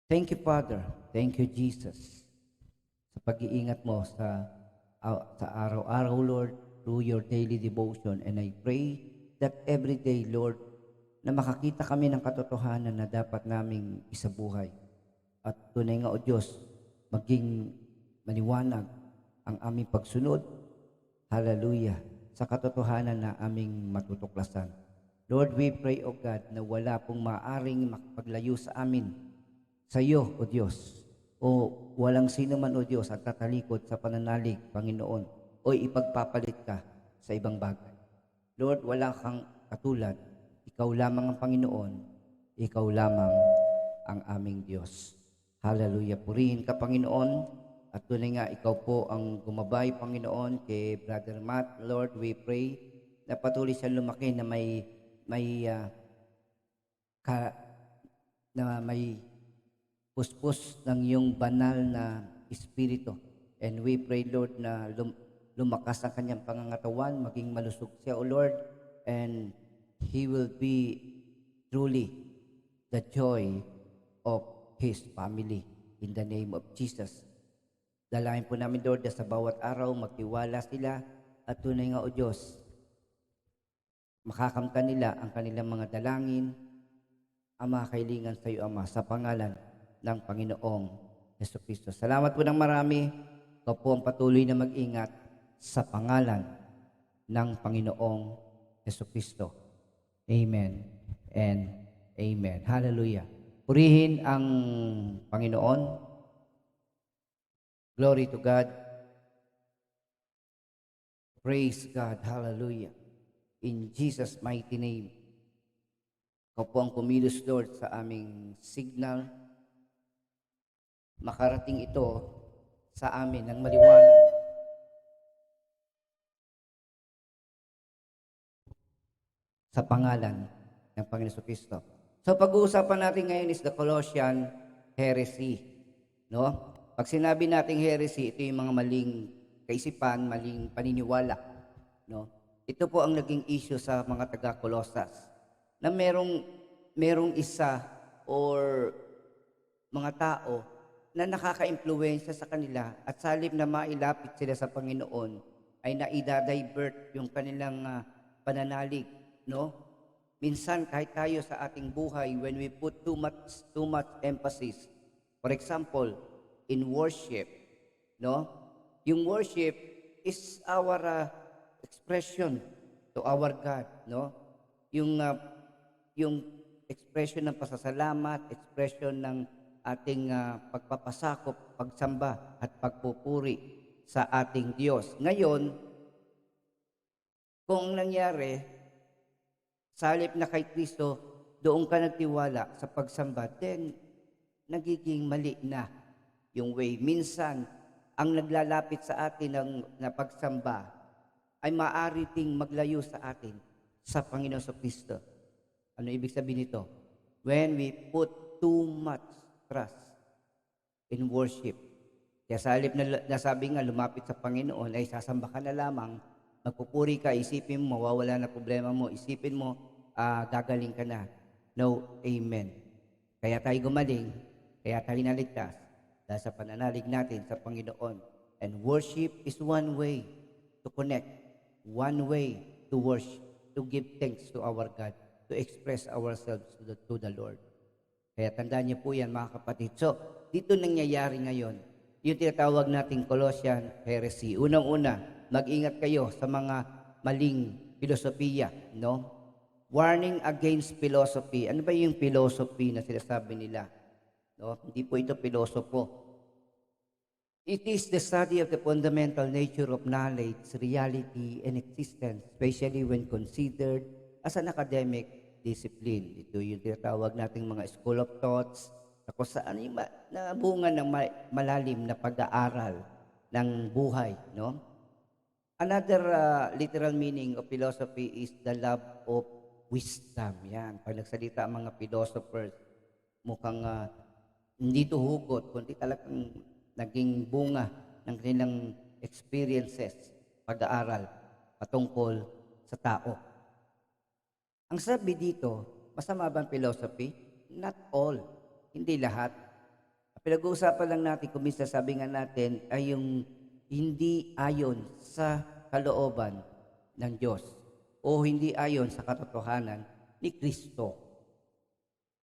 Thank you, Father. Thank you, Jesus, sa pag-iingat mo sa araw-araw, Lord, through your daily devotion. And I pray that every day, Lord, na makakita kami ng katotohanan na dapat naming isabuhay. At tunay nga, O Diyos, maging maliwanag ang aming pagsunod, hallelujah, sa katotohanan na aming matutuklasan. Lord, we pray, O God, na wala pong maaring makapaglayo sa amin sa iyo, O Diyos, o walang sino man, O Diyos, at tatalikod sa pananalig, Panginoon, o ipagpapalit ka sa ibang bagay. Lord, wala kang katulad. Ikaw lamang ang Panginoon. Ikaw lamang ang aming Diyos. Hallelujah. Purihin ka, Panginoon. At tunay nga, ikaw po ang gumabay, Panginoon, kay Brother Matt. Lord, we pray na patuloy siyang lumaki na may, ah, ka, na may puspos ng iyong banal na espiritu. And we pray, Lord, na lumakas ang kanyang pangangatawan, maging malusog siya, O Lord, and he will be truly the joy of his family in the name of Jesus. Dalangin po namin, Lord, na sa bawat araw magtiwala sila at tunay nga, O Diyos, makakamtan nila ang kanilang mga dalangin, ang mga kailingan sa iyo, Ama, sa pangalan ng Panginoong Jesucristo. Salamat po ng marami. Ikaw po ang patuloy na mag-ingat sa pangalan ng Panginoong Jesucristo. Amen and amen. Hallelujah. Purihin ang Panginoon. Glory to God. Praise God. Hallelujah. In Jesus' mighty name. Ikaw po ang kumilos, Lord, sa aming signal. Makarating ito sa amin ng maliwanag. Sa pangalan ng Panginoon Kristo. So pag-uusapan natin ngayon is the Colossian heresy. No? Pag sinabi nating heresy, ito yung mga maling kaisipan, maling paniniwala. No? Ito po ang naging issue sa mga taga-Colossus. Na merong isa or mga tao na nakaka-impluwensya sa kanila at sa halip na mailapit sila sa Panginoon ay naida-divert yung kanilang pananalig, no? Minsan kahit tayo sa ating buhay, when we put too much emphasis, for example, in worship, no? Yung worship is our expression to our God, no? Yung expression ng pasasalamat, expression ng ating pagpapasakop, pagsamba at pagpupuri sa ating Diyos. Ngayon, kung nangyari, sa halip na kay Kristo, doon ka nagtiwala sa pagsamba, then nagiging mali na yung way. Minsan, ang naglalapit sa atin na pagsamba ay maaari ding maglayo sa atin sa Panginoon sa Kristo. Ano ibig sabihin nito? When we put too much trust in worship. Kaya sa halip na nasabi nga, lumapit sa Panginoon, ay sasamba ka na lamang, magpupuri ka, isipin mo, mawawala na problema mo, isipin mo, gagaling ka na. No, amen. Kaya tayo gumaling, kaya tayo naligtas, dahil sa pananalig natin sa Panginoon. And worship is one way to connect, one way to worship, to give thanks to our God, to express ourselves to the Lord. Kaya tandaan niyo po yan, mga kapatid. So, dito nangyayari ngayon, yung tinatawag nating Colossian heresy. Unang-una, mag-ingat kayo sa mga maling filosofiya, no? Warning against philosophy. Ano ba yung philosophy na sinasabi nila? No? Hindi po ito pilosopo. It is the study of the fundamental nature of knowledge, reality, and existence, especially when considered as an academic discipline. Ito yung tinatawag nating mga school of thoughts, na kung saan yung nabunga ng malalim na pag-aaral ng buhay. No? Another literal meaning of philosophy is the love of wisdom. Yan. Pag nagsalita ang mga philosophers, mukhang hindi to hugot, kundi talagang naging bunga ng kanilang experiences, pag-aaral patungkol sa tao. Ang sabi dito, masama ba ang philosophy? Not all. Hindi lahat. pinag-uusapan lang natin kung minsan sabi nga natin ay yung hindi ayon sa kalooban ng Diyos o hindi ayon sa katotohanan ni Kristo.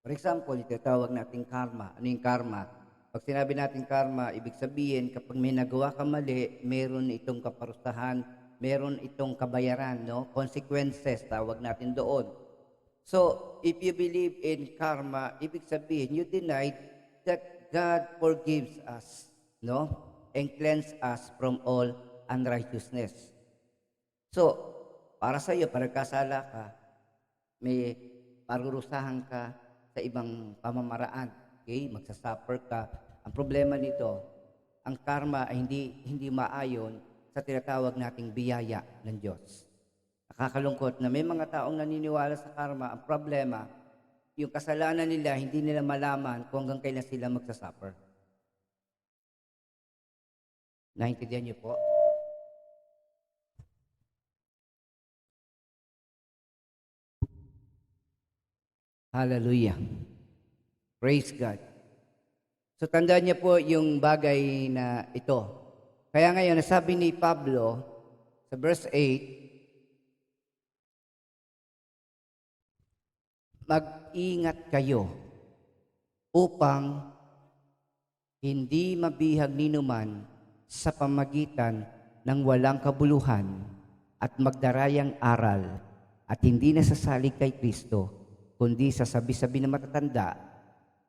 For example, ito tawag nating karma. Ano yung karma? Pag sinabi natin karma, ibig sabihin kapag may nagawa ka mali, meron itong kaparusahan, meron itong kabayaran, no? Consequences, tawag natin doon. So, if you believe in karma, ibig sabihin, you denied that God forgives us, no? And cleanse us from all unrighteousness. So, para sa iyo, pag nagkasala ka, may parurusahan ka sa ibang pamamaraan. Okay? Magsasuffer ka. Ang problema nito, ang karma ay hindi maayon sa tinatawag nating biyaya ng Diyos. Nakakalungkot na may mga taong naniniwala sa karma. Ang problema, yung kasalanan nila, hindi nila malaman kung hanggang kailan sila magsasuffer. Naintindihan niyo po? Hallelujah. Praise God. So tandaan niyo po yung bagay na ito. Kaya ngayon, nasabi ni Pablo sa verse 8, mag-ingat kayo upang hindi mabihag ninuman sa pamagitan ng walang kabuluhan at magdarayang aral at hindi nasasalig kay Kristo, kundi sa sabi-sabi na matatanda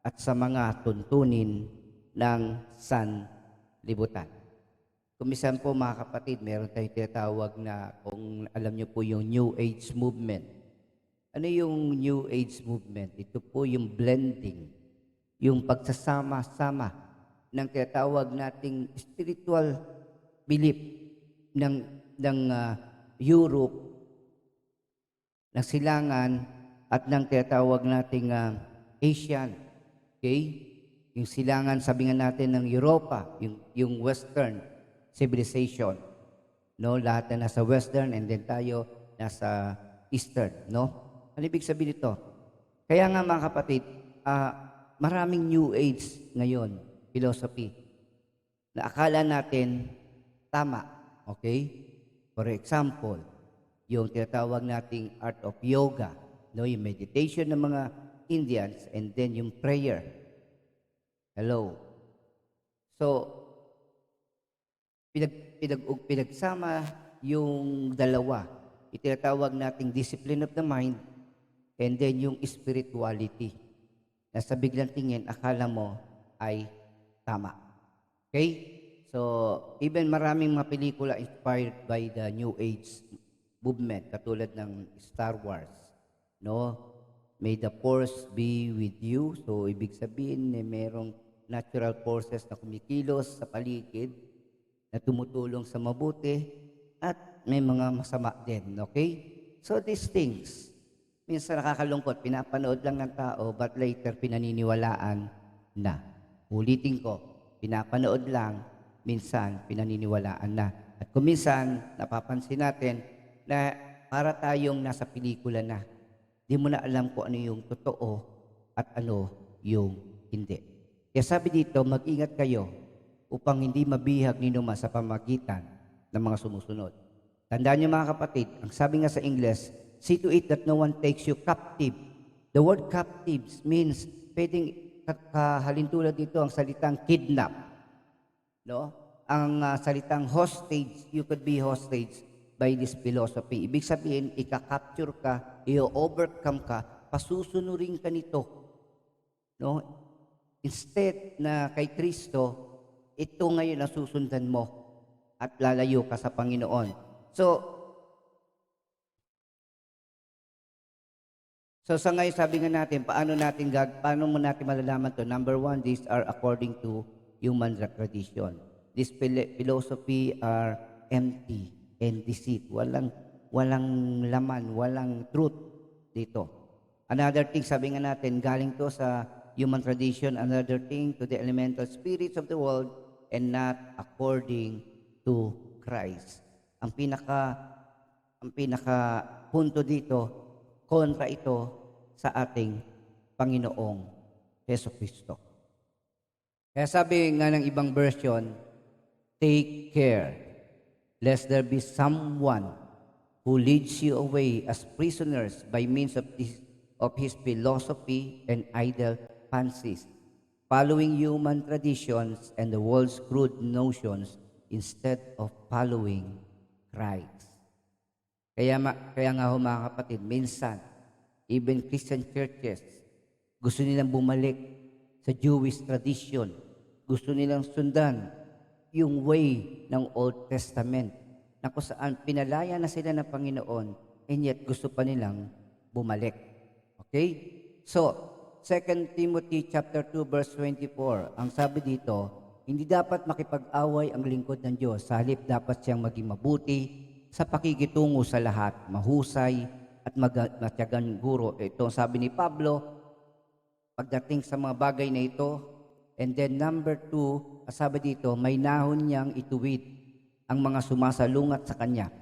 at sa mga tuntunin ng sanlibutan. Kumisan po mga kapatid, meron tayong tinatawag na, kung alam niyo po yung New Age Movement. Ano yung New Age Movement? Ito po yung blending, yung pagsasama-sama ng tinatawag nating spiritual belief ng Europe, ng silangan, at ng tinatawag nating Asian. Okay? Yung silangan, sabi nga natin ng Europa, yung Western civilization. No? Lahat na nasa Western and then tayo nasa Eastern. No? Ano ibig sabihin nito? Kaya nga mga kapatid, maraming New Age ngayon, philosophy, na akala natin tama. Okay? For example, yung tinatawag nating art of yoga, no, yung meditation ng mga Indians, and then yung prayer. Hello. So, pinagsama yung dalawa. Itinatawag nating discipline of the mind and then yung spirituality. Na sa biglang tingin, akala mo ay tama. Okay? So, even maraming mga pelikula inspired by the New Age movement, katulad ng Star Wars. No? May the force be with you. So, ibig sabihin, merong natural forces na kumikilos sa paligid, na tumutulong sa mabuti, at may mga masama din. Okay? So, these things, minsan nakakalungkot, pinapanood lang ng tao, but later pinaniniwalaan na. Ulitin ko, pinapanood lang, minsan pinaniniwalaan na. At kung minsan, napapansin natin na para tayong nasa pelikula na. Di mo na alam kung ano yung totoo at ano yung hindi. Kaya sabi dito, mag-ingat kayo upang hindi mabihag ninuma sa pamagitan ng mga sumusunod. Tandaan niyo mga kapatid, ang sabi nga sa English, see to it that no one takes you captive. The word captives means, pwedeng kahalintulad dito ang salitang kidnap. No? Ang salitang hostage, you could be hostage by this philosophy. Ibig sabihin, ika-capture ka, i-overcome ka, pasusunurin ka nito. No? Instead na kay Kristo, ito ngayon ang susundan mo at lalayo ka sa Panginoon. So sa ngayon, sabi nga natin, paano mo natin malalaman to? Number one, these are according to human tradition. This philosophy are empty and deceit. Walang laman, walang truth dito. Another thing, sabi nga natin, galing to sa human tradition. Another thing, to the elemental spirits of the world and not according to Christ. Ang pinaka punto dito, kontra ito sa ating Panginoong Jesucristo. Kaya sabi nga ng ibang version, take care, lest there be someone who leads you away as prisoners by means of his philosophy and idle fancies, following human traditions and the world's crude notions instead of following Christ. Kaya nga ho mga kapatid, minsan, even Christian churches, gusto nilang bumalik sa Jewish tradition. Gusto nilang sundan yung way ng Old Testament na kung saan pinalaya na sila ng Panginoon and yet gusto pa nilang bumalik. Okay? So, 2 Timothy chapter 2 verse 24, ang sabi dito, hindi dapat makipag-away ang lingkod ng Diyos, sa halip dapat siyang maging mabuti sa pakikitungo sa lahat, mahusay at matyagang guro. Ito sabi ni Pablo, pagdating sa mga bagay na ito. And then number 2, sabi dito, may nahon niyang ituwid ang mga sumasalungat sa kanya.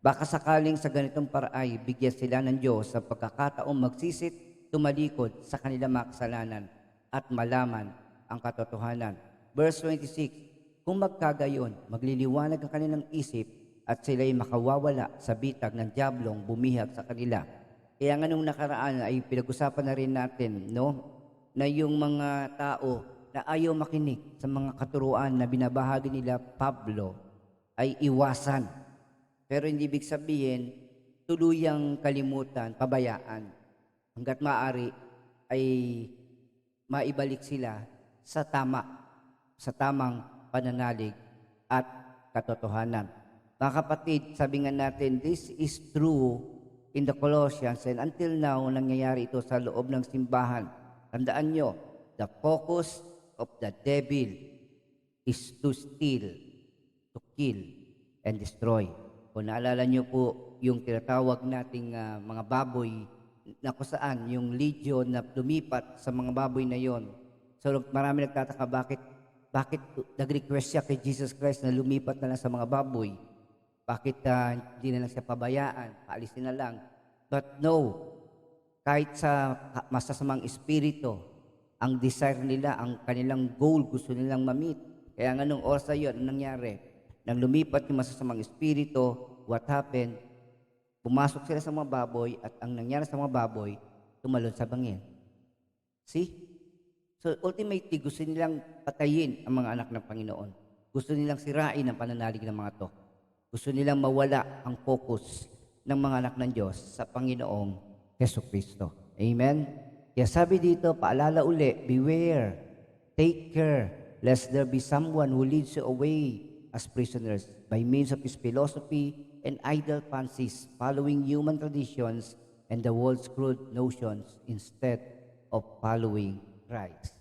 Baka sakaling sa ganitong paraay, bigyan sila ng Diyos sa pagkakataong magsisit, tumalikod sa kanilang mga kasalanan at malaman ang katotohanan. Verse 26, kung magkagayon, magliliwanag ang kanilang isip at sila'y makawawala sa bitag ng diablong bumihag sa kanila. Kaya nga nung nakaraan ay pinag-usapan na rin natin, no? Na yung mga tao na ayaw makinig sa mga katuruan na binabahagi nila Pablo ay iwasan. Pero hindi ibig sabihin, tuluyang kalimutan, pabayaan. Hanggat maaari ay maibalik sila sa tamang pananalig at katotohanan. Mga kapatid, sabi nga natin, this is true in the Colossians and until now, nangyayari ito sa loob ng simbahan. Tandaan nyo, the focus of the devil is to steal, to kill, and destroy. Kung naalala nyo po yung tinatawag nating mga baboy na kung saan yung legion na lumipat sa mga baboy na yon. So marami nagtataka bakit nag-request siya kay Jesus Christ na lumipat na lang sa mga baboy. Bakit hindi na lang siya pabayaan, paalisin na lang. But no, kahit sa masasamang espiritu, ang desire nila, ang kanilang goal, gusto nilang ma-meet. Kaya nga nung oras na yun, nangyari? Nang lumipat yung masasamang espiritu, what happened? Pumasok sila sa mga baboy at ang nangyari sa mga baboy, tumalon sa bangin. See? So ultimately, gusto nilang patayin ang mga anak ng Panginoon. Gusto nilang sirain ang pananalig ng mga to. Gusto nilang mawala ang focus ng mga anak ng Diyos sa Panginoong Jesucristo. Amen? Kaya sabi dito, paalala uli, beware, take care, lest there be someone who leads you away as prisoners by means of his philosophy and idle fancies, following human traditions and the world's crude notions instead of following Christ.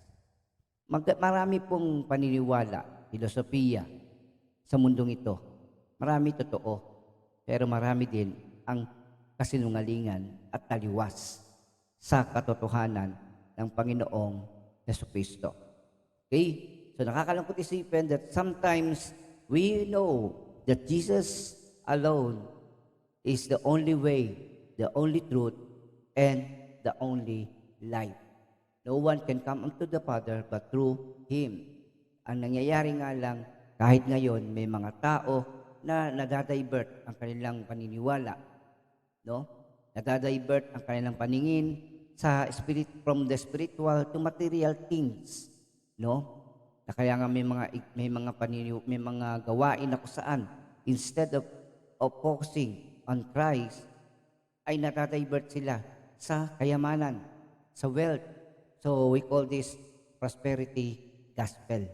Marami pong paniniwala, filosofiya sa mundong ito. Marami totoo, pero marami din ang kasinungalingan at taliwas sa katotohanan ng Panginoong Jesucristo. Okay? So nakakalungkot isipin that sometimes we know that Jesus alone is the only way, the only truth, and the only life. No one can come unto the Father but through Him. Ang nangyayari nga lang, kahit ngayon may mga tao na nadadivert ang kanilang paniniwala, no? Nadadivert ang kanilang paningin sa from the spiritual to material things, no? Kaya nga may mga gawain na kung saan instead of focusing on Christ ay nadadivert sila sa kayamanan, sa wealth. So we call this prosperity gospel,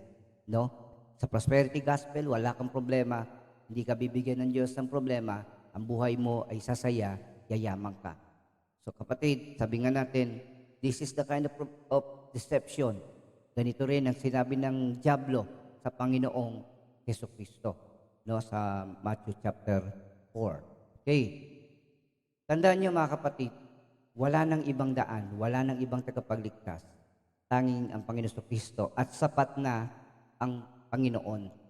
no? Sa prosperity gospel, wala kang problema. Hindi ka bibigyan ng Diyos ng problema, ang buhay mo ay sasaya, yayaman ka. So kapatid, sabi nga natin, this is the kind of deception. Ganito rin ang sinabi ng diablo sa Panginoong Jesucristo, no, sa Matthew chapter 4. Okay. Tandaan niyo mga kapatid, wala nang ibang daan, wala nang ibang tagapagligtas, tanging ang Panginoon Jesucristo at sapat na ang Panginoon.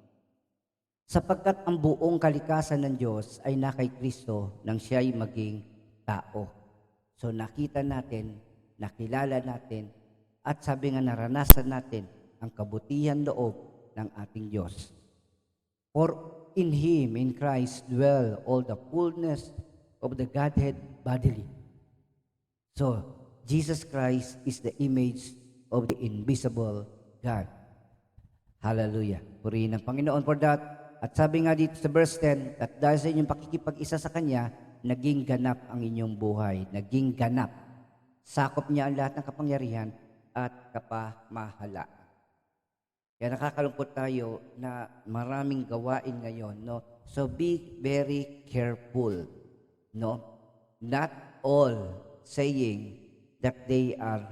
Sapagkat ang buong kalikasan ng Diyos ay na kay Kristo nang siya'y maging tao. So nakita natin, nakilala natin, at sabi nga naranasan natin ang kabutihan loob ng ating Diyos. For in Him, in Christ, dwell all the fullness of the Godhead bodily. So, Jesus Christ is the image of the invisible God. Hallelujah. Purihin ang Panginoon for that. At sabi nga dito sa verse 10, at dahil sa inyong pakikipag-isa sa Kanya, naging ganap ang inyong buhay. Naging ganap. Sakop niya ang lahat ng kapangyarihan at kapamahala. Kaya nakakalungkot tayo na maraming gawain ngayon, no? So be very careful, no? Not all saying that they are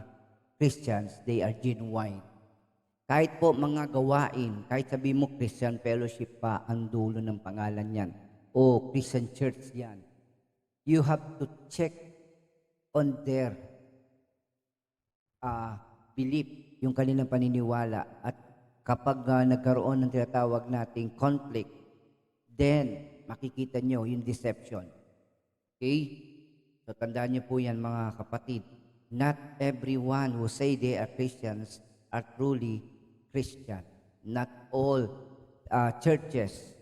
Christians, they are genuine. Kahit po mga gawain, kahit sabi mo Christian Fellowship pa ang dulo ng pangalan yan, o Christian Church yan, you have to check on their belief, yung kanilang paniniwala. At kapag nagkaroon ng tinatawag nating conflict, then makikita nyo yung deception. Okay? So tandaan nyo po yan mga kapatid. Not everyone who say they are Christians are truly Christian. Not all churches,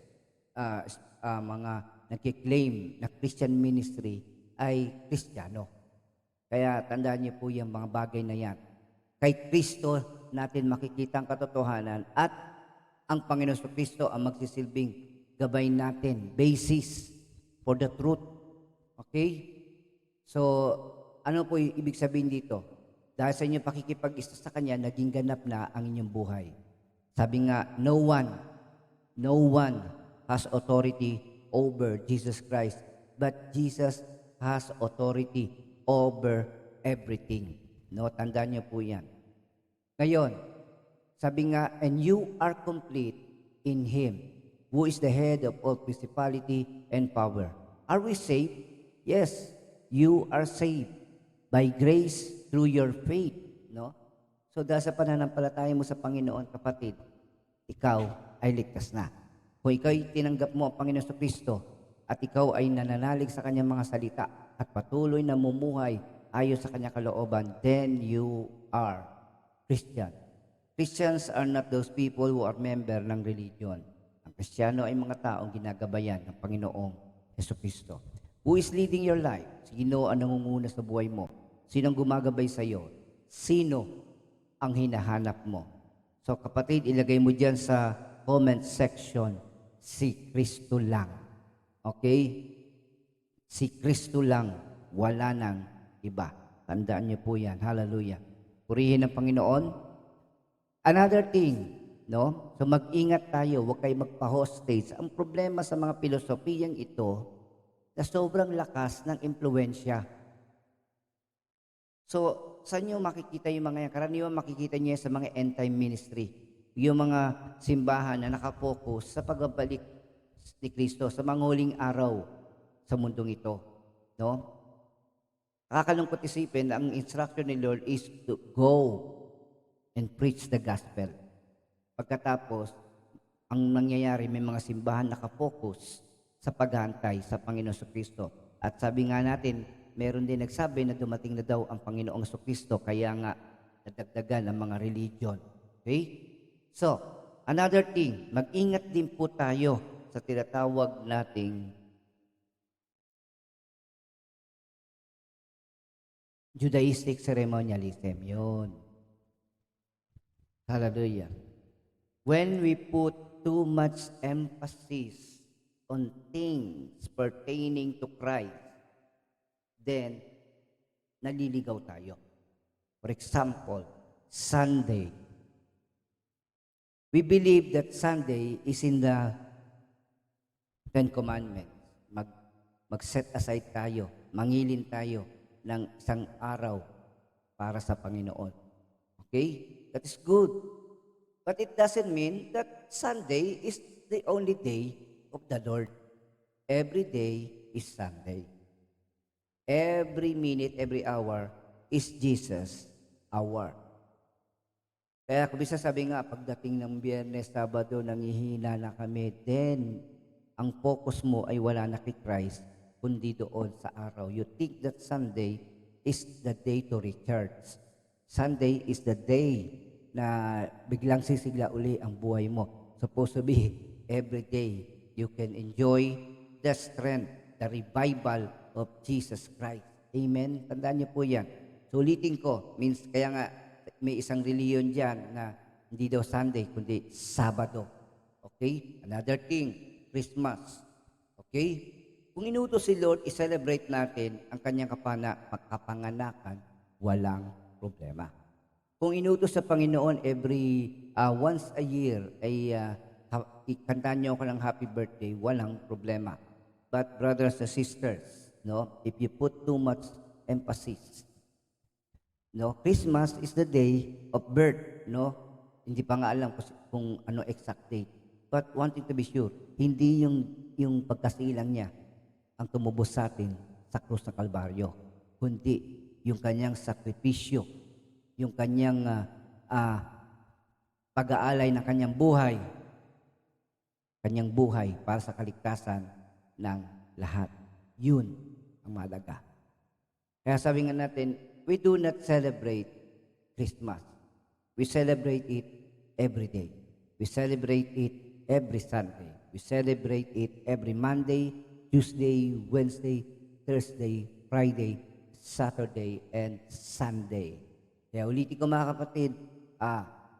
mga nagkiklaim na Christian ministry ay Kristiyano. Kaya tandaan niyo po yung mga bagay na yan. Kay Kristo natin makikita ang katotohanan at ang Panginoon Kristo ang magsisilbing gabay natin, basis for the truth. Okay? So, ano po yung ibig sabihin dito? Dahil sa inyong pakikipag-isa sa Kanya, naging ganap na ang inyong buhay. Sabi nga, no one has authority over Jesus Christ, but Jesus has authority over everything. No, tandaan niyo po yan. Ngayon, sabi nga, and you are complete in Him, who is the head of all principality and power. Are we saved? Yes, you are saved by grace through your faith. No? So dahil sa pananampalataya mo sa Panginoon, kapatid, ikaw ay ligtas na. Kung ikaw ay tinanggap mo ang Panginoon sa Kristo at ikaw ay nananalig sa Kanyang mga salita at patuloy na mumuhay ayon sa Kanyang kalooban, then you are Christian. Christians are not those people who are member ng religion. Ang Kristiyano ay mga taong ginagabayan ng Panginoong Jesucristo. Who is leading your life? Sino ang nangunguna sa buhay mo? Sino ang gumagabay sa iyo? Sino ang hinahanap mo? So kapatid, ilagay mo dyan sa comment section, si Kristo lang. Okay? Si Kristo lang, wala nang iba. Tandaan niyo po yan. Hallelujah. Purihin ang Panginoon. Another thing, no? So mag-ingat tayo, huwag kayo magpa-hostage. Ang problema sa mga pilosopiyang ito, na sobrang lakas ng impluensya. So, saan nyo makikita yung mga yan? Karaniwan makikita nyo sa mga end-time ministry. Yung mga simbahan na nakafocus sa pagbabalik ni Kristo sa mga huling araw sa mundong ito. No? Nakakalungkot isipin na ang instruction ni Lord is to go and preach the gospel. Pagkatapos, ang nangyayari, may mga simbahan nakafocus sa paghahantay sa Panginoong Kristo. At sabi nga natin, meron din nagsabi na dumating na daw ang Panginoong Kristo, kaya nga nadagdagan ang mga religion. Okay? So, another thing, mag-ingat din po tayo sa tinatawag nating Judaistic ceremonialism. Yun. Hallelujah. When we put too much emphasis on things pertaining to Christ, then naliligaw tayo. For example, Sunday. We believe that Sunday is in the Ten Commandments. Mag-set aside tayo, mangilin tayo ng isang araw para sa Panginoon. Okay? That is good. But it doesn't mean that Sunday is the only day of the Lord. Every day is Sunday. Every minute, every hour is Jesus' hour. Kaya kung bisa sabi nga, pagdating ng Biyernes, Sabado, nangihina na kami, then ang focus mo ay wala na kay Christ, kundi doon sa araw. You think that Sunday is the day to recharge. Sunday is the day na biglang sisigla uli ang buhay mo. Supposed to be every day you can enjoy the strength, the revival of Jesus Christ. Amen? Tandaan niyo po yan. So ulitin ko, means kaya nga may isang reliyon dyan na hindi daw Sunday, kundi Sabado. Okay? Another thing, Christmas. Okay? Kung inutos si Lord, i-celebrate natin ang kanyang kapanganakan, walang problema. Kung inutos sa Panginoon every once a year ay ikantahan niyo ako ng happy birthday, walang problema. But brothers and sisters, no, if you put too much emphasis, no, Christmas is the day of birth, no? Hindi pa nga alam kung ano exact date. But wanting to be sure, hindi yung pagkasilang niya ang tumubos sa atin sa krus ng Kalbaryo, kundi yung kanyang sakripisyo, yung kanyang pag-aalay ng kanyang buhay para sa kaligtasan ng lahat. Yun ang malaga. Kaya sabi nga natin, we do not celebrate Christmas. We celebrate it every day. We celebrate it every Sunday. We celebrate it every Monday, Tuesday, Wednesday, Thursday, Friday, Saturday, and Sunday. Kaya ulitin ko mga kapatid,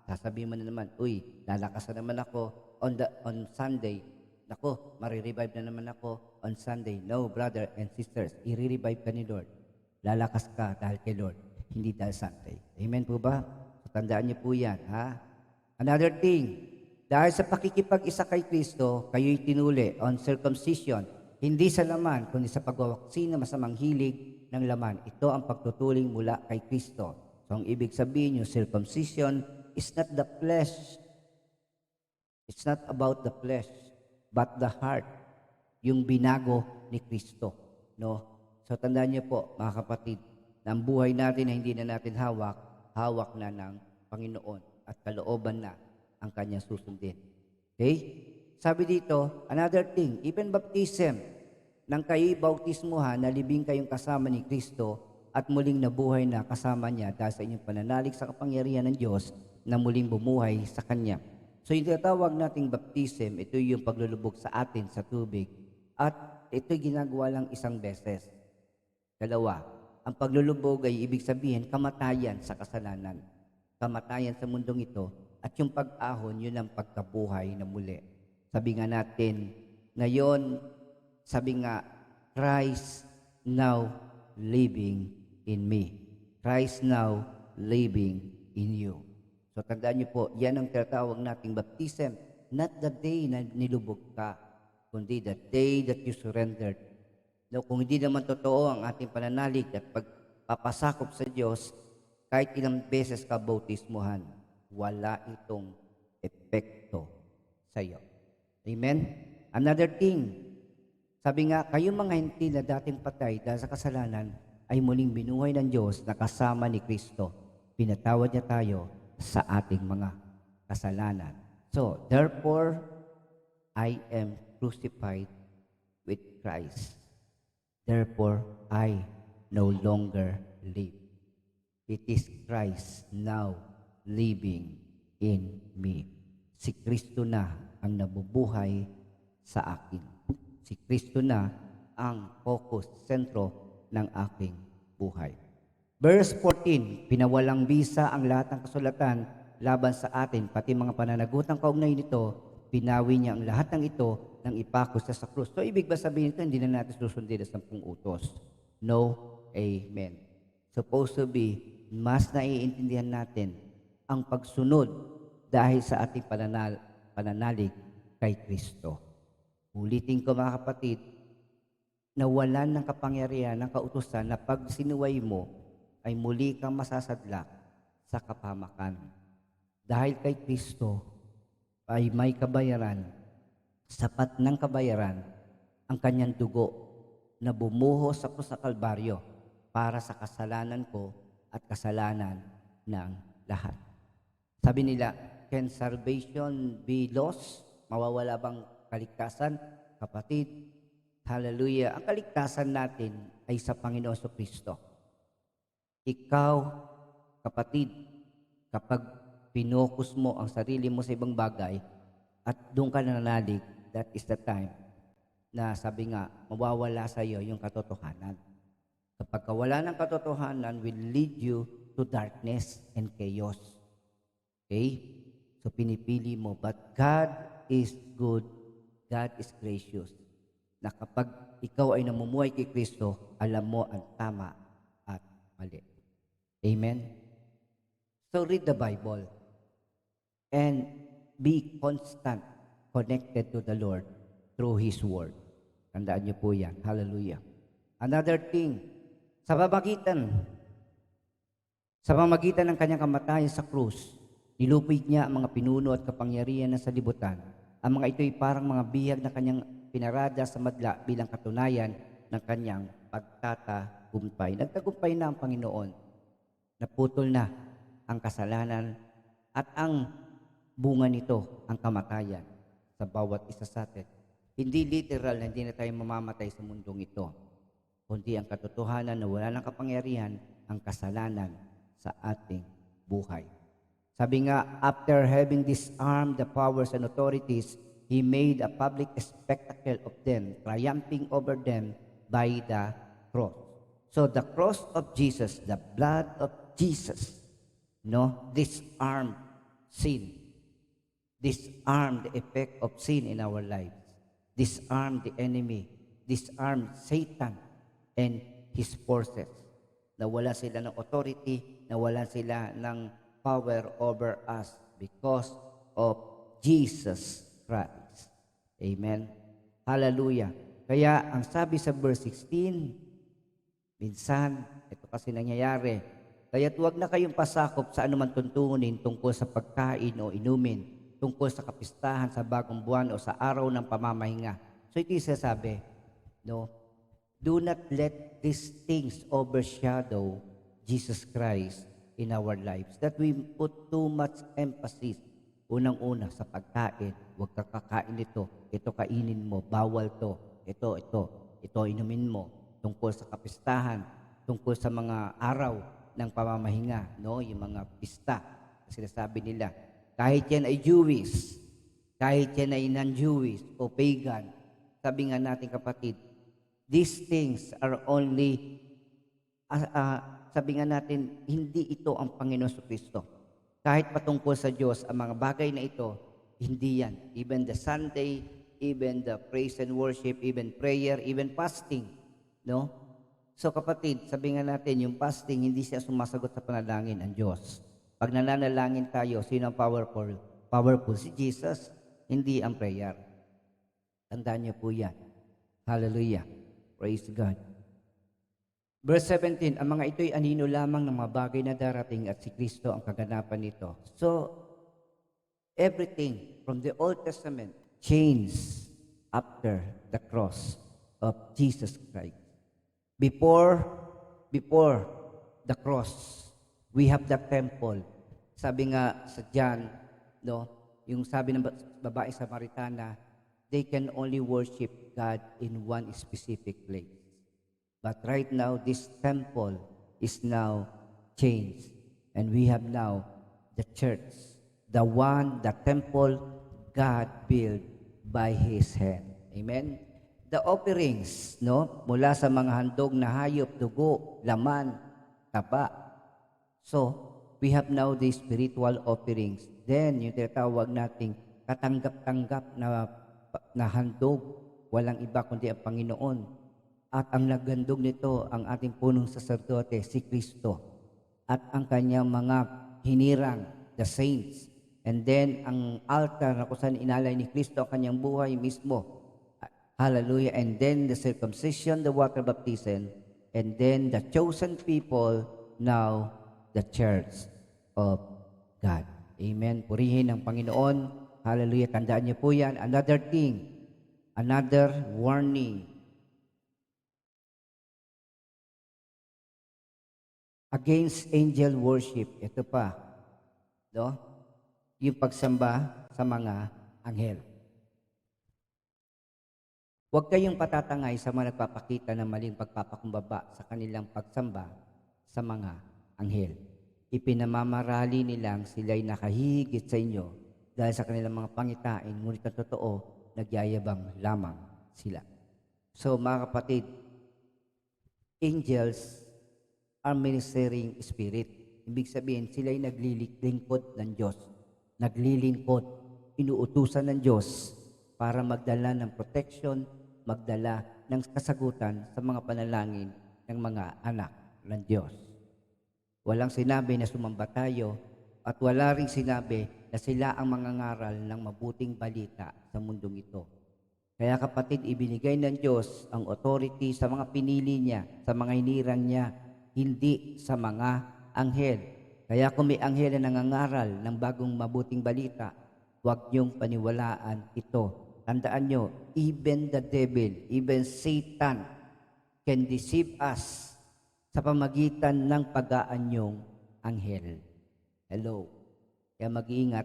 sasabihin mo na naman, uy, lalakas na naman ako on Sunday. Nako, marirevive na naman ako on Sunday. No, brother and sisters, i-revive ka ni Lord. Lalakas ka dahil kay Lord, hindi dahil Sunday. Amen po ba? So, tandaan niyo po yan, ha? Another thing, dahil sa pakikipag-isa kay Kristo, kayo'y tinuli on circumcision, hindi sa laman, kundi sa pagwawaksi na masamang hilig ng laman. Ito ang pagtutuling mula kay Kristo. So, ang ibig sabihin yung circumcision is not the flesh. It's not about the flesh, but the heart. Yung binago ni Kristo. No? So, tandaan niyo po, mga kapatid, na ang buhay natin na hindi na natin hawak na ng Panginoon at kalooban na ang kanyang susundin. Okay? Sabi dito, another thing, even baptism, nang kayo'y bautismuhan, nalibing kayong kasama ni Kristo at muling nabuhay na kasama niya dahil sa inyong pananalig sa kapangyarihan ng Diyos na muling bumuhay sa Kanya. So yung tinatawag nating baptism, ito yung paglulubog sa atin sa tubig at ito'y ginagawa lang isang beses. Dalawa, ang paglulubog ay ibig sabihin kamatayan sa kasalanan, kamatayan sa mundong ito at yung pag-ahon, yun ang pagkabuhay na muli. Sabi nga natin, ngayon, sabi nga, Christ now living in me. Christ now living in you. So tandaan niyo po, yan ang tinatawag nating baptism. Not the day na nilubog ka, kundi the day that you surrendered. No, kung hindi naman totoo ang ating pananalig at pagpapasakop sa Diyos, kahit ilang beses ka bautismuhan, wala itong epekto sa iyo. Amen? Another thing, sabi nga, kayong mga hinti na dating patay dahil sa kasalanan ay muling binuhay ng Diyos na kasama ni Kristo. Pinatawad niya tayo sa ating mga kasalanan. So, therefore, I am crucified with Christ. Therefore, I no longer live. It is Christ now living in me. Si Kristo na ang nabubuhay sa akin. Si Kristo na ang focus, sentro ng aking buhay. Verse 14, pinawalang bisa ang lahat ng kasulatan laban sa atin, pati mga pananagutang kaugnay nito, pinawi niya ang lahat ng ito nang ipako sa krus. So, ibig ba sabihin ito, hindi na natin susundin sa 10 utos? No, amen. Supposed to be, mas naiintindihan natin ang pagsunod dahil sa ating pananalig kay Kristo. Ulitin ko mga kapatid, nawalan ng kapangyarihan ng kautusan na pag sinuway mo ay muli kang masasadlak sa kapahamakan. Dahil kay Kristo ay may kabayaran, sapat ng kabayaran ang kanyang dugo na bumuhos sa krus sa Kalbaryo para sa kasalanan ko at kasalanan ng lahat. Sabi nila, can salvation be lost? Mawawala bang kaligtasan? Kapatid, hallelujah, ang kaligtasan natin ay sa Panginoon Kristo. Ikaw, kapatid, kapag pinokus mo ang sarili mo sa ibang bagay at doon ka nananalig, that is the time na sabi nga, mawawala sa iyo yung katotohanan. Kapag wala ng katotohanan, will lead you to darkness and chaos. Okay? So pinipili mo. But God is good. God is gracious. Na kapag ikaw ay namumuhay kay Kristo, alam mo ang tama at mali. Amen? So read the Bible and be constant connected to the Lord through His Word. Tandaan niyo po yan. Hallelujah. Another thing, sa pamamagitan ng kanyang kamatayan sa krus, nilupig niya ang mga pinuno at kapangyarihan ng salibutan. Ang mga ito ay parang mga bihag na kanyang pinarada sa madla bilang katunayan ng kanyang pagtatagumpay. Nagtagumpay na ang Panginoon. Naputol na ang kasalanan at ang bunga nito, ang kamatayan sa bawat isa sa atin. Hindi literal na hindi na tayo mamamatay sa mundong ito, kundi ang katotohanan na wala ng kapangyarihan ang kasalanan sa ating buhay. Sabi nga, after having disarmed the powers and authorities, He made a public spectacle of them, triumphing over them by the cross. So the cross of Jesus, the blood of Jesus, disarmed sin. Disarmed the effect of sin in our lives. Disarmed the enemy. Disarmed Satan and his forces. Nawala sila ng authority, nawala sila ng power over us because of Jesus Christ. Amen. Hallelujah. Kaya ang sabi sa verse 16, minsan, ito kasi nangyayari, kaya't huwag na kayong pasakop sa anuman tuntunin tungkol sa pagkain o inumin, tungkol sa kapistahan sa bagong buwan o sa araw ng pamamahinga. So ito yung sasabi, do not let these things overshadow Jesus Christ in our lives. That we put too much emphasis. Unang-una sa pagkain, huwag ka kakain ito kainin mo, bawal to, ito inumin mo, tungkol sa kapistahan, tungkol sa mga araw ng pamamahinga, yung mga pista, sinasabi nila, kahit yan ay Jewish, kahit yan ay non-Jewish o pagan, sabi nga natin kapatid, these things are only, sabi nga natin, hindi ito ang Panginoon Kristo. Kahit patungkol sa Diyos, ang mga bagay na ito, hindi yan. Even the Sunday, even the praise and worship, even prayer, even fasting. So kapatid, sabi nga natin, yung fasting, hindi siya sumasagot sa panalangin ang Diyos. Pag nananalangin tayo, sino ang powerful? Powerful si Jesus, hindi ang prayer. Tandaan niyo po yan. Hallelujah. Praise God. Verse 17, ang mga ito'y anino lamang ng mga bagay na darating at si Kristo ang kaganapan nito. So, everything from the Old Testament changed after the cross of Jesus Christ. Before the cross, we have the temple. Sabi nga sa John, yung sabi ng babae Samaritana, they can only worship God in one specific place. But right now, this temple is now changed. And we have now the church. The temple God built by His hand. Amen? The offerings, mula sa mga handog na hayop, dugo, laman, taba. So, we have now the spiritual offerings. Then, yung tinatawag nating katanggap-tanggap na handog, walang iba kundi ang Panginoon. At ang naghandog nito, ang ating punong saserdote, si Kristo. At ang kanyang mga hinirang, the saints. And then, ang altar na kung saan inalay ni Kristo ang kanyang buhay mismo. Hallelujah. And then, the circumcision, the water baptism. And then, the chosen people, now, the church of God. Amen. Purihin ang Panginoon. Hallelujah. Tandaan niyo po yan. Another thing, another warning. Against angel worship. Ito pa. Yung pagsamba sa mga anghel. Huwag kayong patatangay sa mga nagpapakita ng maling pagpapakumbaba sa kanilang pagsamba sa mga anghel. Ipinamamarali nilang sila'y nakahigit sa inyo dahil sa kanilang mga pangitain, ngunit ang totoo, nagyayabang lamang sila. So mga kapatid, angels are ministering spirit. Ibig sabihin, sila'y naglilingkod ng Diyos. Naglilingkod, inuutusan ng Diyos para magdala ng protection, magdala ng kasagutan sa mga panalangin ng mga anak ng Diyos. Walang sinabi na sumamba tayo at wala ring sinabi na sila ang mangangaral ng mabuting balita sa mundong ito. Kaya kapatid, ibinigay ng Diyos ang authority sa mga pinili niya, sa mga hinirang niya, hindi sa mga anghel. Kaya kung may anghel na nangangaral ng bagong mabuting balita, huwag niyong paniwalaan ito. Tandaan nyo, even the devil, even Satan can deceive us sa pamagitan ng pag-aanyong anghel. Hello. Kaya mag-iingat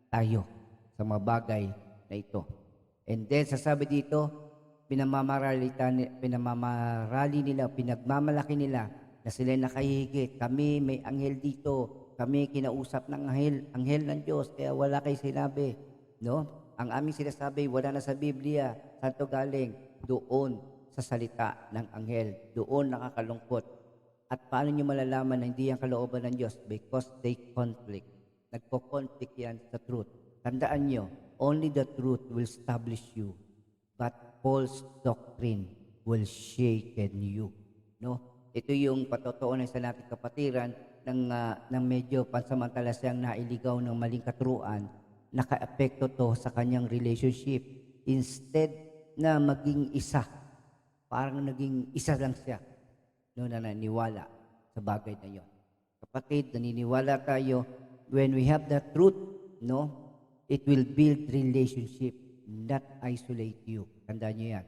tayo sa mga bagay na ito. And then, sasabi dito, pinamamarali nila, pinagmamalaki nila na sila'y nakahigit. Kami, may anghel dito. Kami, kinausap ng anghel ng Diyos. Kaya wala kayo sinabi. No? Ang aming sinasabi, wala na sa Biblia. Saan to galing? Doon sa salita ng anghel. Doon nakakalungkot. At paano nyo malalaman na hindi yan kalooban ng Diyos? Because they conflict. Nagko-conflict yan sa truth. Tandaan nyo, only the truth will establish you, but false doctrine will shaken you. No? Ito yung patotoonan sa nating kapatiran ng medyo pansamantala siyang nailigaw ng maling katuruan, naka-epekto to sa kanyang relationship. Instead na maging isa, parang naging isa lang siya, no, na naniwala sa bagay na yon. Kapatid, naniniwala tayo, when we have the truth, no, it will build relationship, not isolate you. Tandaan nyo yan.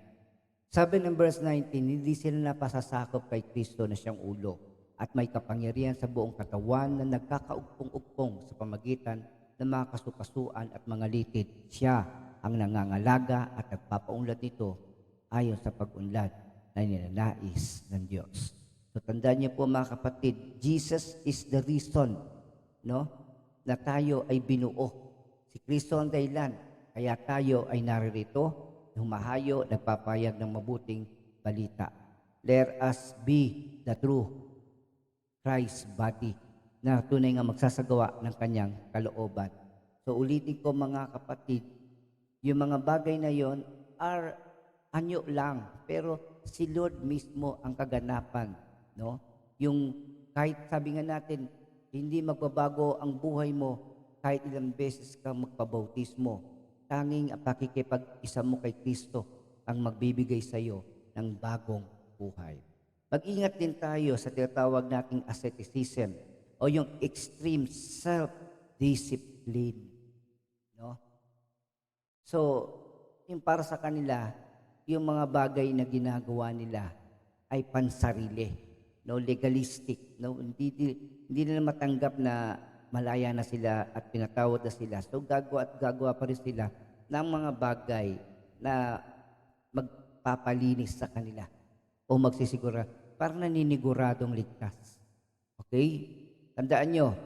Sabi ng verse 19, hindi sila napasasakop kay Kristo na siyang ulo at may kapangyarihan sa buong katawan na nagkakaugpong-ugpong sa pamagitan ng mga kasukasuan at mga litid. Siya ang nangangalaga at nagpapaunlad nito ayon sa pag-unlad na nilalais ng Diyos. So tandaan niyo po mga kapatid, Jesus is the reason, no, na tayo ay binuo. Si Kristo ang dahilan, kaya tayo ay naririto, humahayo, nagpapayag ng mabuting balita. Let us be the true Christ body na tunay nga magsasagawa ng kanyang kalooban. So ulitin ko mga kapatid, yung mga bagay na yon are anyo lang, pero si Lord mismo ang kaganapan, no? Yung kahit sabi nga natin, hindi magbabago ang buhay mo kahit ilang beses ka magpabautismo. Tanging ang pakikipag-isa mo kay Kristo ang magbibigay sa iyo ng bagong buhay. Mag-ingat din tayo sa tinatawag nating asceticism o yung extreme self-discipline. No? So, yung para sa kanila, yung mga bagay na ginagawa nila ay pansarili, no, legalistic, no, hindi nila matanggap na malaya na sila at pinatawad na sila. So gagawa pa rin sila ng mga bagay na magpapalinis sa kanila o magsisigura, parang naniniguradong ligtas. Okay? Tandaan nyo,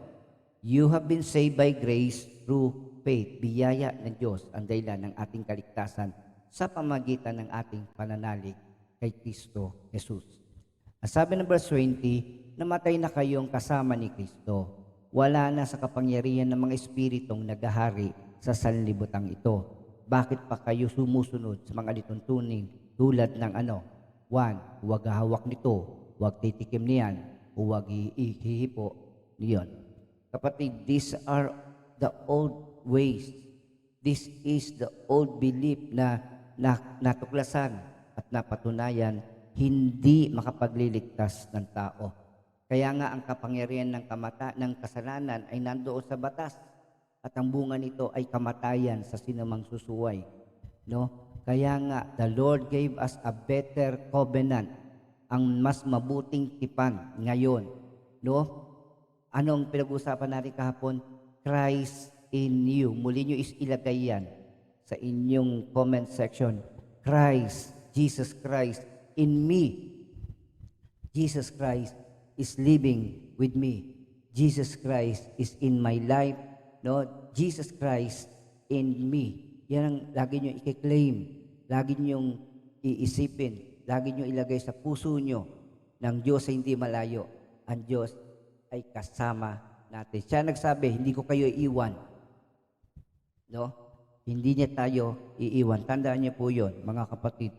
you have been saved by grace through faith. Biyaya ng Diyos ang dahilan ng ating kaligtasan sa pamagitan ng ating pananalig kay Kristo Jesus. Sabi ng verse 20, namatay na kayong kasama ni Kristo. Wala na sa kapangyarihan ng mga espiritong naghahari sa sanlibutan ito. Bakit pa kayo sumusunod sa mga lituntunin tulad ng 1, huwag hawak nito, huwag titikim niyan, huwag hihipo niyon. Kapatid, these are the old ways. This is the old belief na natuklasan at napatunayan hindi makapagliligtas ng tao. Kaya nga ang kapangyarihan ng kasalanan ay nandoon sa batas at ang bunga nito ay kamatayan sa sinumang susuway. No? Kaya nga the Lord gave us a better covenant, ang mas mabuting tipan ngayon. No? Anong pinag-usapan natin kahapon? Christ in you. Muli nyo ilagay yan sa inyong comment section. Christ, Jesus Christ in me. Jesus Christ is living with me. Jesus Christ is in my life, no? Jesus Christ in me. Yan ang lagi nyo i-claim, lagi nyo iisipin, lagi nyo ilagay sa puso nyo ng Diyos ay hindi malayo. Ang Diyos ay kasama natin. Siya nagsabi, hindi ko kayo iiwan. No? Hindi niya tayo iiwan. Tandaan niyo po yun, mga kapatid.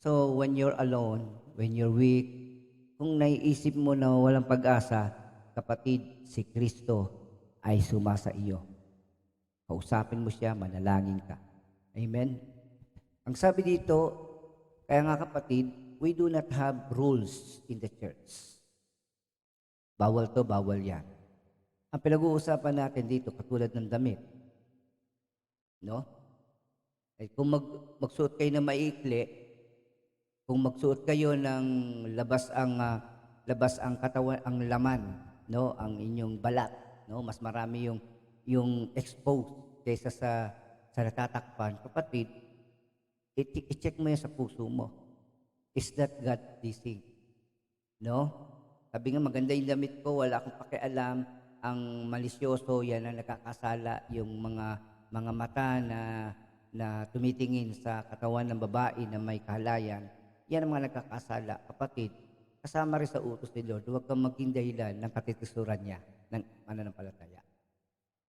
So, when you're alone, when you're weak, kung naiisip mo na walang pag-asa, kapatid, si Kristo ay sumasa iyo. Kausapin mo siya, manalangin ka. Amen? Ang sabi dito, kaya nga kapatid, we do not have rules in the church. Bawal to, bawal yan. Ang pinag-uusapan natin dito, katulad ng damit. No? Ay, kung magsuot kayo ng maikli, kung magsuot kayo ng labas ang katawan, ang laman, no, ang inyong balat, no, mas marami yung exposed kaysa sa natatakpan, kapatid, i-check mo yan sa puso mo. Is that God pleasing? No? Sabi nga, maganda yung damit ko, wala akong pakialam, ang malisyoso, yan ang nakakasala, yung mga mata na tumitingin sa katawan ng babae na may kahalayan, yan ang mga nagkakasala. Kapatid, kasama rin sa utos ni Lord, huwag kang maging dahilan ng katitisuran niya ng mananampalataya.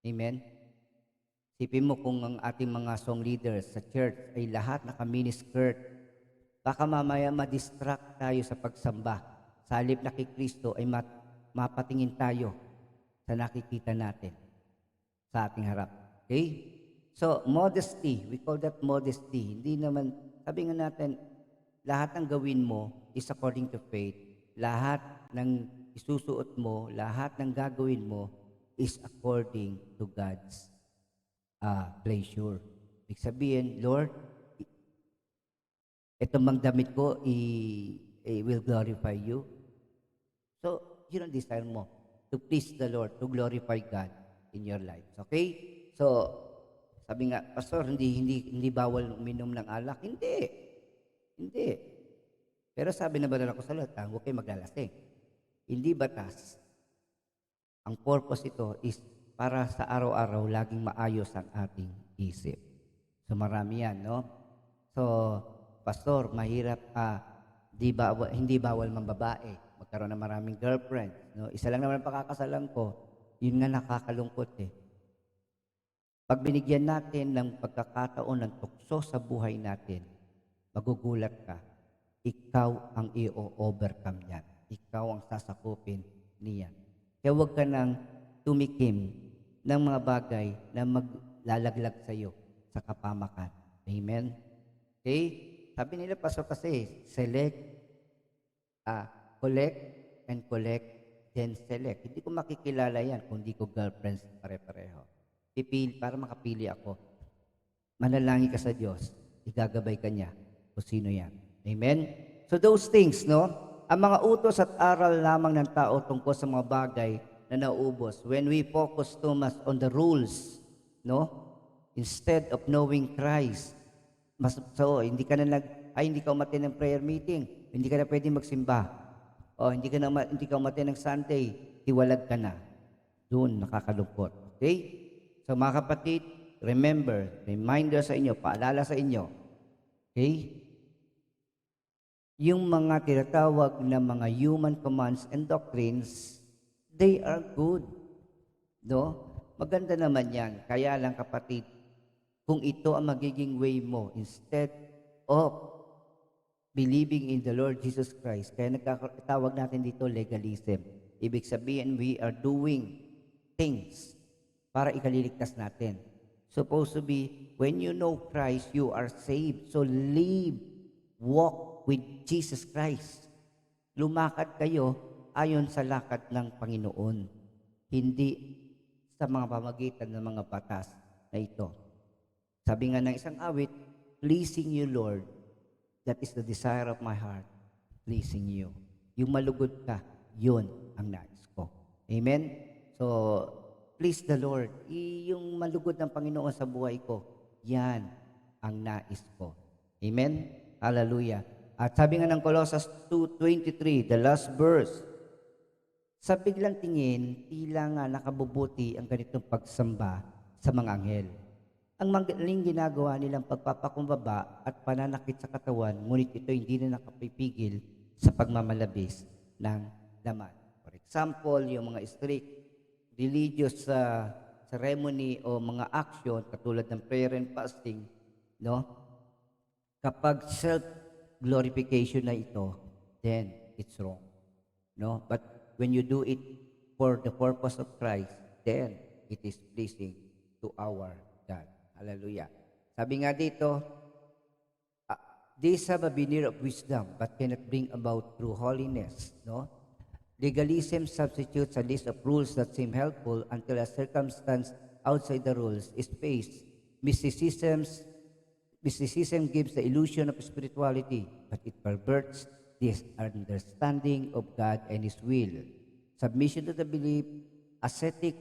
Amen? Sipin mo kung ang ating mga song leaders sa church ay lahat naka-miniskirt, baka mamaya ma-distract tayo sa pagsamba. Sa halip na kay Kristo ay mapatingin tayo sa nakikita natin sa ating harap. Okay? So, modesty, we call that modesty. Hindi naman, sabi nga natin, lahat ng gawin mo is according to faith. Lahat ng isusuot mo, lahat ng gagawin mo is according to God's pleasure. Ibig sabihin, Lord, itong mang damit ko will glorify you. So, yun ang desire mo, to please the Lord, to glorify God in your life. Okay? So, sabi nga, Pastor, hindi bawal uminom ng alak. Hindi. Pero sabi na banal ako sa salita, huwag kayo maglalasing. Hindi batas. Ang purpose ito is para sa araw-araw laging maayos ang ating isip. So marami yan, no? So, Pastor, mahirap hindi bawal mang babae. Magkaroon ng maraming girlfriend. No? Isa lang naman ang pakakasalan ko, yun nga nakakalungkot eh. Pag binigyan natin ng pagkakataon ng tukso sa buhay natin, magugulat ka, ikaw ang i-overcome niyan. Ikaw ang sasakupin niyan. Kaya huwag ka nang tumikim ng mga bagay na maglalaglag sa iyo sa kapamakan. Amen? Okay? Sabi nila, Pastor, kasi collect and collect, then select. Hindi ko makikilala yan kung hindi ko girlfriends pare-pareho. Para makapili ako. Manalangin ka sa Diyos, igagabay ka niya kung sino yan. Amen? So those things, no? Ang mga utos at aral lamang ng tao tungkol sa mga bagay na nauubos. When we focus too much on the rules, no? Instead of knowing Christ. Hindi ka umattend ng prayer meeting. Hindi ka na pwedeng magsimba. O hindi ka umattend ng Sunday. Hiwalag ka na. Doon nakakalungkot. Okay? So mga kapatid, reminder sa inyo, paalala sa inyo. Okay? Yung mga tinatawag na mga human commands and doctrines, they are good. No? Maganda naman yan. Kaya lang kapatid, kung ito ang magiging way mo, instead of believing in the Lord Jesus Christ, kaya nagkatawag natin dito legalism. Ibig sabihin, we are doing things para ikaliligtas natin. Supposed to be, when you know Christ, you are saved. So walk with Jesus Christ. Lumakad kayo ayon sa lakad ng Panginoon. Hindi sa mga pamagitan ng mga batas na ito. Sabi nga ng isang awit, pleasing you, Lord, that is the desire of my heart, pleasing you. Yung malugod ka, yun ang nais ko. Amen? So, please the Lord. Yung malugod ng Panginoon sa buhay ko, yan ang nais ko. Amen? Hallelujah. At sabi nga ng Colossians 2:23, the last verse, Sa biglang tingin, tila nga nakabubuti ang ganitong pagsamba sa mga anghel. Ang magaling ginagawa nilang pagpapakumbaba at pananakit sa katawan, ngunit ito hindi na nakapipigil sa pagmamalabis ng laman. For example, yung mga strict religious ceremony o mga action katulad ng prayer and fasting, no? Kapag self-glorification na ito, then it's wrong. No? But when you do it for the purpose of Christ, then it is pleasing to our God. Hallelujah. Sabi nga dito, these have a veneer of wisdom but cannot bring about true holiness. No? Legalism substitutes a list of rules that seem helpful until a circumstance outside the rules is faced. Mysticism gives the illusion of spirituality, but it perverts this understanding of God and His will. Submission to the belief, ascetic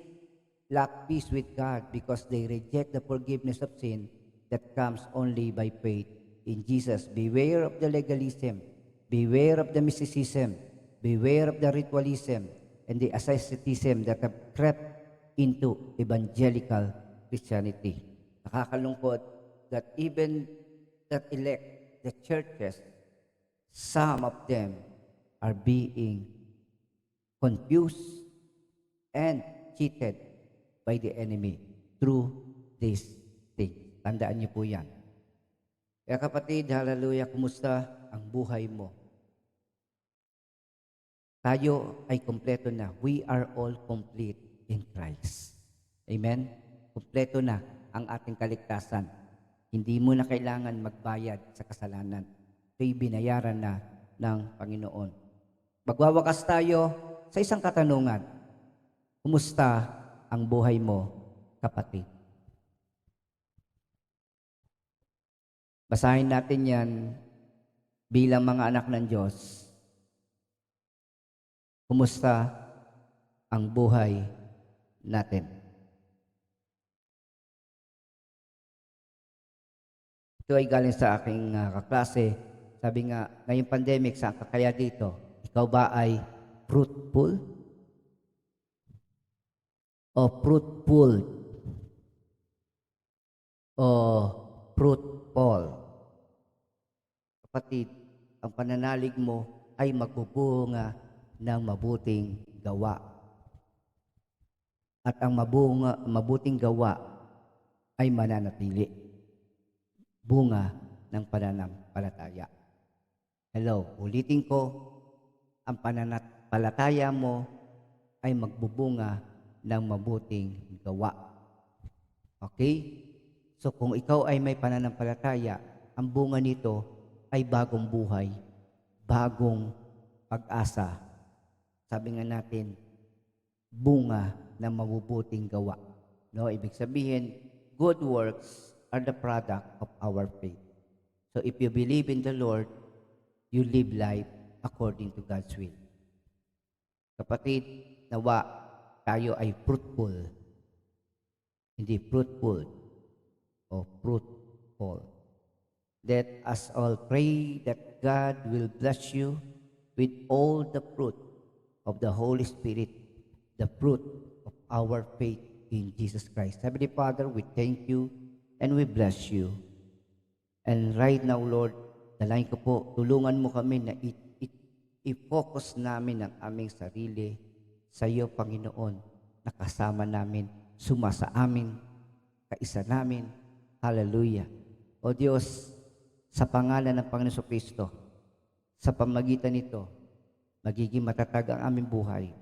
lack peace with God because they reject the forgiveness of sin that comes only by faith in Jesus. Beware of the legalism, beware of the mysticism, beware of the ritualism and the asceticism that have crept into evangelical Christianity. Nakakalungkot that even that elect the churches, some of them are being confused and cheated by the enemy through this thing. Tandaan niyo po yan. Kaya kapatid, hallelujah, kumusta ang buhay mo? Tayo ay kompleto na. We are all complete in Christ. Amen? Kompleto na ang ating kaligtasan. Hindi mo na kailangan magbayad sa kasalanan. Ito'y binayaran na ng Panginoon. Magwawakas tayo sa isang katanungan. Kumusta ang buhay mo, kapatid? Basahin natin yan bilang mga anak ng Diyos. Kumusta ang buhay natin? Ito ay galing sa aking kaklase. Sabi nga, ngayong pandemic, saan ka kaya dito? Ikaw ba ay fruitful? O fruitful? O fruitful? Kapatid, ang pananalig mo ay magbubunga ng mabuting gawa. At ang mabuting gawa ay mananatili. Bunga ng pananampalataya. Hello, ulitin ko, ang pananampalataya mo ay magbubunga ng mabuting gawa. Okay? So kung ikaw ay may pananampalataya, ang bunga nito ay bagong buhay, bagong pag-asa. Sabi nga natin, bunga ng mabubuting gawa. No, ibig sabihin, good works are the product of our faith. So if you believe in the Lord, you live life according to God's will. Kapatid, nawa tayo ay fruitful. Hindi fruitful o fruitful. Let us all pray that God will bless you with all the fruit of the Holy Spirit, the fruit of our faith in Jesus Christ. Heavenly Father, we thank you and we bless you. And right now, Lord, dalangin ko po, tulungan mo kami na i-focus namin ang aming sarili sa iyo, Panginoon, na kasama namin, sumasa amin, kaisa namin. Hallelujah. O Diyos, sa pangalan ng Panginoon Kristo, sa pamagitan nito, magiging matatag ang aming buhay.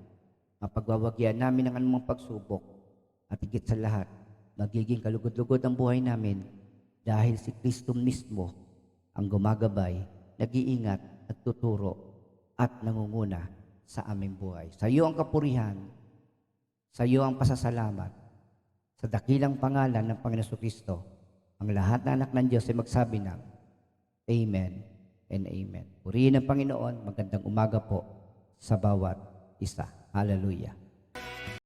Mapagwawagyan namin ang anumang pagsubok at higit sa lahat, magiging kalugod-lugod ang buhay namin dahil si Kristo mismo ang gumagabay, nag-iingat at tuturo at nangunguna sa aming buhay. Sa iyo ang kapurihan, sa iyo ang pasasalamat, sa dakilang pangalan ng Panginoon Kristo, ang lahat na anak ng Diyos ay magsabi ng Amen and Amen. Purihin ang Panginoon, magandang umaga po sa bawat isa. Hallelujah.